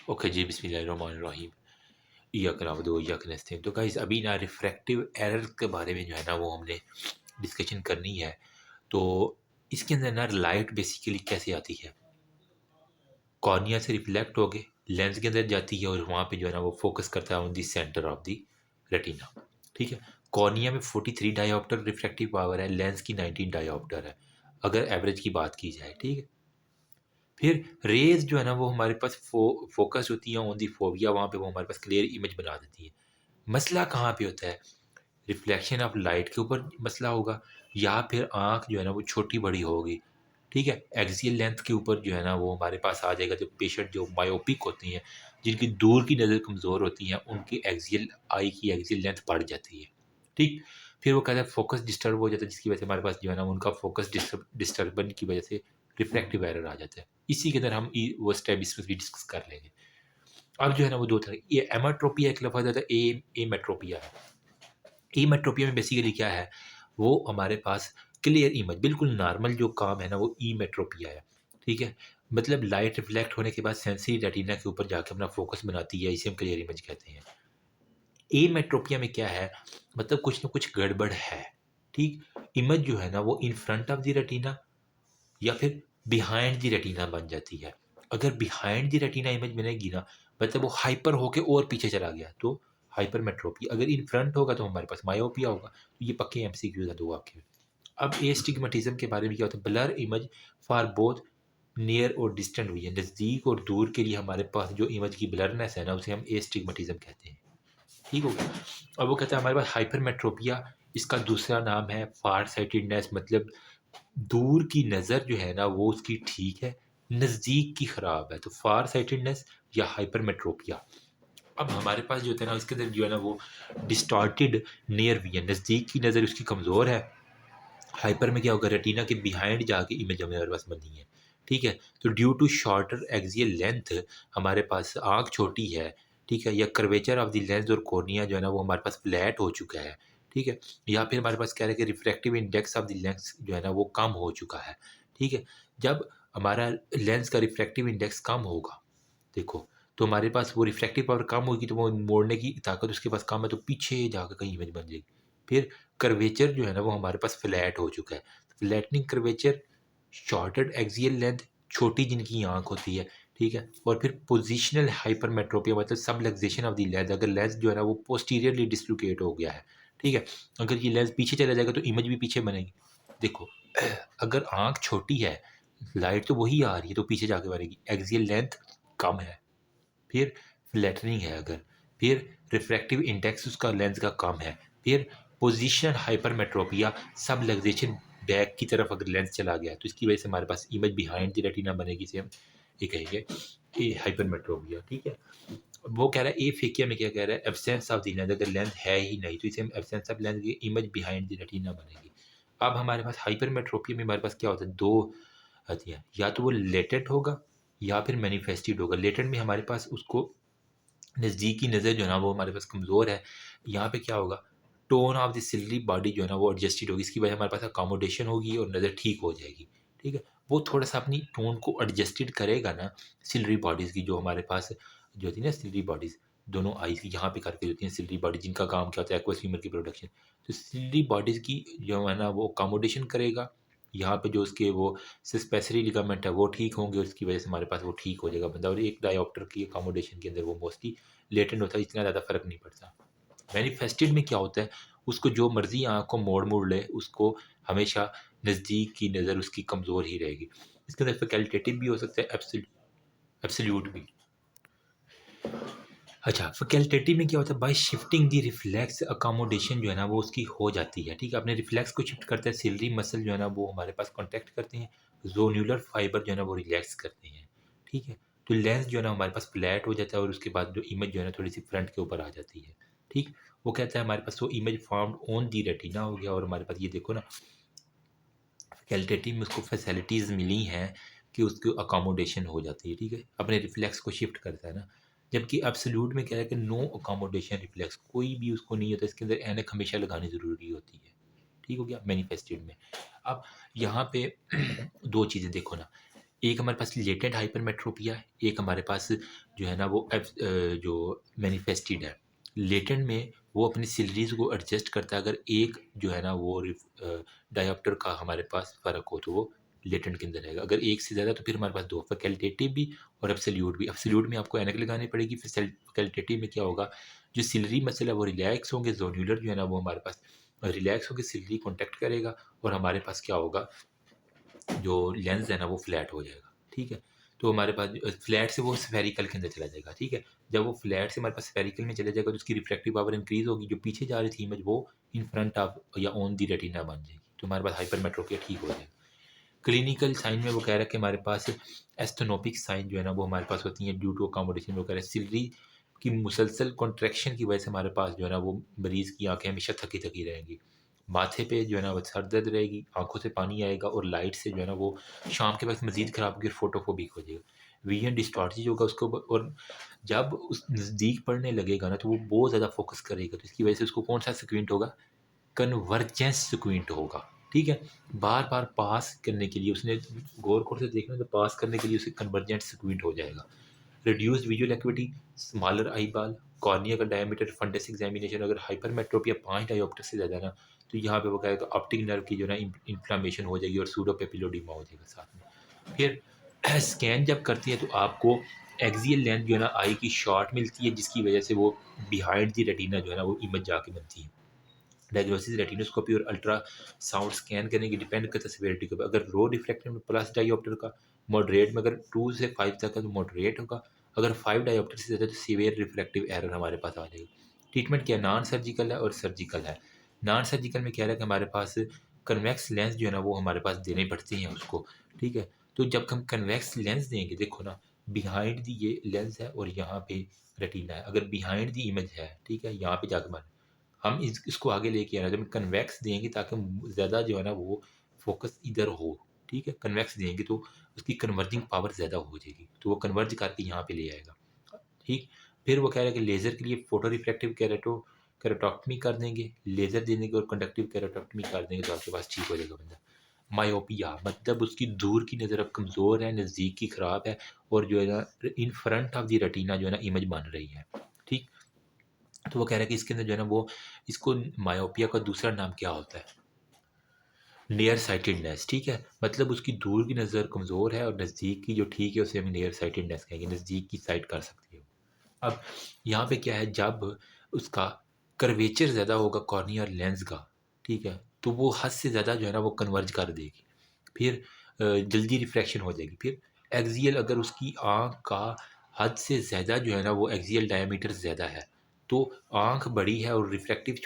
Okay जी, बिस्मिल्लाहिर्रहमानिर्रहीम। इय्याक नअबुदु व इय्याक नस्तईन। तो गाइस अभी ना रिफ्रैक्टिव एरर के बारे में जो है ना वो हमने डिस्कशन करनी है। तो इसके अंदर ना लाइट बेसिकली कैसे आती है, कॉर्निया से रिफ्लेक्ट होके लेंस के अंदर जाती है और वहाँ पे जो है ना वो फोकस करता है on the centre of the retina. ठीक है, कॉर्निया में 43 डायोप्टर रिफ्रैक्टिव पावर है, लेंस की 19 डायोप्टर है अगर एवरेज की बात की जाए। ठीक है, फिर रेज जो है ना वो हमारे पास फोकस होती है ऑन दी फोविया, वहाँ पे वो हमारे पास क्लियर इमेज बना देती है। मसला कहाँ पे होता है, रिफ्लेक्शन ऑफ लाइट के ऊपर मसला होगा, या फिर आँख जो है ना वो छोटी बड़ी होगी। ठीक है, एक्सियल लेंथ के ऊपर जो है ना वो हमारे पास आ जाएगा। जब पेशेंट जो मायोपिक होती हैं, जिनकी दूर की नज़र कमज़ोर होती हैं, उनकी एक्सियल आई की एक्सियल लेंथ बढ़ जाती है। ठीक, फिर वो कहता है फोकस डिस्टर्ब हो जाता है, जिसकी वजह से हमारे पास जो है ना उनका फोकस डिस्टर्बन की वजह से रिफ्लेक्टिव एरर आ जाता है। इसी के अंदर हम वो स्टेप इसमें भी डिस्कस कर लेंगे। अब जो है ना वो दो तरह, ये एमाट्रोपिया एक लफ्ज़ आता है, एमेट्रोपिया है। ईमेट्रोपिया में बेसिकली क्या है, वो हमारे पास क्लियर इमेज, बिल्कुल नॉर्मल जो काम है ना वो ईमेट्रोपिया है। ठीक है, मतलब लाइट रिफ्लेक्ट होने के बाद सेंसरी रेटिना के ऊपर जाके अपना फोकस बनाती है, इसे हम क्लियर इमेज कहते हैं। एमेट्रोपिया में क्या है, मतलब कुछ ना कुछ गड़बड़ है। ठीक, इमेज जो है ना वो in front of the retina या फिर बिहाइंड द रेटिना बन जाती है। अगर बिहाइंड द रेटिना इमेज बनेगी ना, मतलब वो हाइपर होके और पीछे चला गया तो हाइपरमेट्रोपिया। अगर इन फ्रंट होगा तो हमारे पास मायोपिया होगा। तो ये पक्के एमसीक्यूज है दो आपके। अब एस्टिग्मेटिज्म के बारे में क्या होता है, blur image for both near और डिस्टेंट विजन, नज़दीक और दूर के लिए हमारे पास जो इमेज की ब्लरनेस है ना उसे हम एस्टिग्मेटिज्म कहते हैं। ठीक हो गया। अब वो कहता है हमारे पास हाइपरमेट्रोपिया, इसका दूसरा नाम है फार साइटेडनेस, मतलब दूर की नज़र जो है ना वो उसकी ठीक है, नज़दीक की ख़राब है, तो फार साइटेडनेस या हाइपरमेट्रोपिया। अब हमारे पास जो होता है ना इसके अंदर जो है ना वो डिस्टॉर्टेड नियर विजन, नज़दीक की नज़र उसकी कमज़ोर है। हाइपर में क्या होगा, रेटिना के बिहाइंड जाके इमेज हमारे पास बनी है। ठीक है, तो due to shorter axial length हमारे पास आँख छोटी है। ठीक है, या कर्वेचर ऑफ द लेंस और कॉर्निया जो है ना वो हमारे पास फ्लैट हो चुका है। ठीक है, या फिर हमारे पास क्या है कि refractive index of the lens जो है ना वो कम हो चुका है। ठीक है, जब हमारा लेंस का रिफ्रैक्टिव इंडेक्स कम होगा, देखो, तो हमारे पास वो रिफ्रैक्टिव पावर कम होगी तो वो मोड़ने की ताकत उसके पास कम है, तो पीछे जाकर कहीं इमेज बन जाएगी। फिर कर्वेचर जो है ना वो हमारे पास फ्लैट हो चुका है। Flattening curvature, shorted axial length, छोटी जिनकी आँख होती है। ठीक है, और फिर पोजिशनल हाइपरमेट्रोपिया, मतलब सबलक्सेशन ऑफ द लेंस, अगर लेंस जो है ना वो पोस्टीरियरली डिस्लोकेट हो गया है। ठीक है, अगर ये लेंस पीछे चला जाएगा तो इमेज भी पीछे बनेगी। देखो, अगर आँख छोटी है, लाइट तो वही आ रही है तो पीछे जाके बनेगी, एक्सियल लेंथ कम है। फिर फ्लैटनिंग है अगर, फिर रिफ्रैक्टिव इंडेक्स उसका लेंस का कम है, फिर पोजीशनल हाइपरमेट्रोपिया, सबलक्सेशन बैक की तरफ अगर लेंस चला गया तो इसकी वजह से हमारे पास इमेज बिहाइंड द रेटिना बनेगी, से हम ये कहेंगे ए हाइपरमेट्रोपिया। ठीक है, वो कह रहा है ए फेकिया में क्या कह रहा है, एब्सेंस ऑफ द लेंस, अगर लेंस है ही नहीं तो इसे हम एब्सेंस ऑफ लेंस की इमेज बिहाइंड द रेटिना बनेगी। अब हमारे पास हाइपरमेट्रोपिया में हमारे पास क्या होता है, दो आती हैं, या तो वो लेटेंट होगा या फिर मैनिफेस्टेड होगा। लेटेंट में हमारे पास उसको नज़दीक की नज़र जो है ना वो हमारे पास कमज़ोर है। यहाँ पे क्या होगा, tone of the ciliary body जो है ना वो एडजस्टेड होगी, इसकी वजह से हमारे पास अकोमोडेशन होगी और नज़र ठीक हो जाएगी। ठीक है, वो थोड़ा सा अपनी टोन को एडजस्टेड करेगा ना, सिलरी बॉडीज़ की जो हमारे पास जो होती है ना, सिलरी बॉडीज़ दोनों आईज की यहाँ पे करके होती हैं सिलरी बॉडी, जिनका काम क्या होता है, एक्वस ह्यूमर की प्रोडक्शन। तो सिलरी बॉडीज़ की जो है ना वो अकोमोडेशन करेगा, यहाँ पे जो उसके वो सिस्पेसरी लिगामेंट है वो ठीक होंगे, उसकी वजह से हमारे पास वो ठीक हो जाएगा बंदा। और एक डायोप्टर की अकोमोडेशन के अंदर वो मोस्टली लेटेंट होता है, इतना ज़्यादा फ़र्क नहीं पड़ता। मैनिफेस्टेड में क्या होता है, उसको जो मर्ज़ी आँख को मोड़ ले, उसको हमेशा नज़दीक की नज़र उसकी कमज़ोर ही रहेगी। इसके अंदर फैकल्टेटिव भी हो सकता है, एब्सोल्यूट भी। अच्छा, फैकल्टेटिव में क्या होता है, bye shifting the reflex accommodation जो है ना वो उसकी हो जाती है। ठीक है, अपने रिफ्लेक्स को शिफ्ट करते हैं, सिलरी मसल जो है ना वो हमारे पास कॉन्टैक्ट करते हैं, ज़ोन्युलर फाइबर जो है ना वो रिलैक्स करते हैं। ठीक है, तो लेंस जो है ना हमारे पास फ्लैट हो जाता है और उसके बाद जो इमेज जो है ना थोड़ी सी फ्रंट के ऊपर आ जाती है। ठीक, वो कहता है हमारे पास वो image formed on the retina हो गया, और हमारे पास ये देखो ना, फैकल्टेटिव में उसको फैसिलिटीज़ मिली हैं कि उसकी अकोमोडेशन हो जाती है। ठीक है, अपने रिफ्लेक्स को शिफ्ट करता है ना। जबकि एब्सोल्यूट में क्या है कि नो अकोमोडेशन रिफ्लेक्स, कोई भी उसको नहीं होता, इसके अंदर ऐनक हमेशा लगानी ज़रूरी होती है। ठीक हो गया मैनिफेस्टेड में। अब यहाँ पे दो चीज़ें देखो ना, एक हमारे पास लेटेंट हाइपरमेट्रोपिया है, एक हमारे पास जो है ना वो जो मैनिफेस्टेड है। लेटेंट में वो अपनी सिलरीज़ को एडजस्ट करता है, अगर एक जो है ना वो डायोप्टर का हमारे पास फ़र्क हो तो वो लेटेंट के अंदर रहेगा, अगर एक से ज़्यादा तो फिर हमारे पास दो, फैकल्टेटिव भी और एब्सोल्यूट भी। एब्सोल्यूट में आपको ऐनक लगानी पड़ेगी, फैकल्टेटिव में क्या होगा, जो सिलरी मसल है वो रिलैक्स होंगे, जोन्युलर जो है ना वो हमारे पास रिलैक्स होकर सिलरी कॉन्टैक्ट करेगा, और हमारे पास क्या होगा, जो लेंस है ना वो फ्लैट हो जाएगा। ठीक है, तो हमारे पास फ्लैट से वो स्फेरिकल के अंदर चला जाएगा। ठीक है, जब वो फ्लैट से हमारे पास स्फेरिकल में चला जाएगा तो उसकी रिफ्रैक्टिव पावर इंक्रीज होगी, जो पीछे जा रही थी इमेज वो इन फ्रंट ऑफ या ऑन दी रेटिना बन जाएगी, तो हमारे पास हाइपरमेट्रोपिया ठीक हो जाएगा। क्लिनिकल साइन में वो कह रहा है कि हमारे पास एस्थोनोपिक साइन जो है ना वो हमारे पास होती हैं ड्यू टू अकोमोडेशन। वो कह रहे हैं सिलरी की मुसलसल कॉन्ट्रैक्शन की वजह से हमारे पास जो है ना वो मरीज़ की आंखें हमेशा थकी थकी रहेंगी, माथे पे जो है ना वो सर दर्द रहेगी, आंखों से पानी आएगा, और लाइट से जो है ना वो शाम के वक्त मजीद ख़राब होगी और फोटोफोबिक हो जाएगा, विजन डिस्टॉर्टेड होगा उसको। और जब उस नज़दीक पढ़ने लगेगा ना तो वो बहुत ज़्यादा फोकस करेगा, तो इसकी वजह से उसको कौन सा स्क्विंट होगा, कन्वर्जेंस स्क्विंट होगा। ठीक है, बार बार पास करने के लिए उसने गौर गौर से देखना, तो पास करने के लिए उसे कन्वर्जेंट स्क्विंट हो जाएगा। Reduced visual activity, smaller eye ball, cornea का डायमीटर, फंडस एग्जामिनेशन, अगर हाइपरमेट्रोपिया 5 डायोप्टर से ज़्यादा ना तो यहाँ पे वो कहेगा ऑप्टिक नर्व की जो है ना इन्फ्लामेशन हो जाएगी और सूडोपेपिलोडिमा हो जाएगा साथ में। फिर स्कैन जब करती है तो आपको एक्सियल लेंथ जो है ना आई की शॉर्ट मिलती है, जिसकी वजह से वो बिहाइंड दी रेटिना जो है ना वो इमेज जाके बनती है। डायग्नोसिस रेटिनोस्कोपी और अल्ट्रासाउंड स्कैन करने की डिपेंड करता है सेवेरिटी के ऊपर। अगर रो रिफ्रैक्टिव में प्लस डायोप्टर का मॉडरेट में, अगर 2 से 5 तक का तो मॉडरेट होगा, अगर 5 डायोप्टर से ज़्यादा तो सीवियर रिफ्रैक्टिव एरर हमारे पास आ जाएगी। ट्रीटमेंट क्या, नॉन सर्जिकल है और सर्जिकल है। नॉन सर्जिकल में क्या है कि हमारे पास कन्वेक्स लेंस जो है ना वो हमारे पास देने पड़ते हैं उसको। ठीक है, तो जब हम कन्वेक्स लेंस देंगे, देखो ना बिहाइंड दी ये लेंस है और यहाँ पे रेटिना है, अगर बिहाइंड दी इमेज है, ठीक है, यहाँ पे जाकर हम इसको आगे लेके आना, जब हम कन्वेक्स देंगे ताकि ज़्यादा जो है ना वो फोकस इधर हो। ठीक है, कन्वेक्स देंगे तो उसकी कन्वर्जिंग पावर ज़्यादा हो जाएगी, तो वो कन्वर्ज करके यहाँ पे ले आएगा। ठीक, फिर वो कह रहा है कि लेज़र के लिए फोटो रिफ्लेक्टिव केराटोटॉमी कर देंगे, लेज़र दे देंगे और कंडक्टिव केराटोटॉमी कर देंगे, तो आपके पास ठीक हो जाएगा बंदा। मायोपिया मतलब उसकी दूर की नज़र अब कमज़ोर है, नज़दीक की ख़राब है, और जो है ना in front of the retina जो है ना इमेज बन रही है। ठीक, तो वो कह रहा है कि इसके अंदर जो है ना वो इसको मायोपिया का दूसरा नाम क्या होता है, नियर साइटेडनेस। ठीक है, मतलब उसकी दूर की नज़र कमज़ोर है और नज़दीक की जो ठीक है उसे हम नियर साइटेडनेस कहेंगे, नज़दीक की साइट कर सकती है। अब यहाँ पे क्या है, जब उसका कर्वेचर ज़्यादा होगा कॉर्निया और लेंस का, ठीक है, तो वो हद से ज़्यादा जो है ना वो कन्वर्ज कर देगी, फिर जल्दी रिफ्रैक्शन हो जाएगी। फिर एक्सियल, अगर उसकी आँख का हद से ज़्यादा जो है ना वो एक्सियल डायमीटर ज़्यादा है, तो आँख बड़ी है और रिफ्रैक्टिव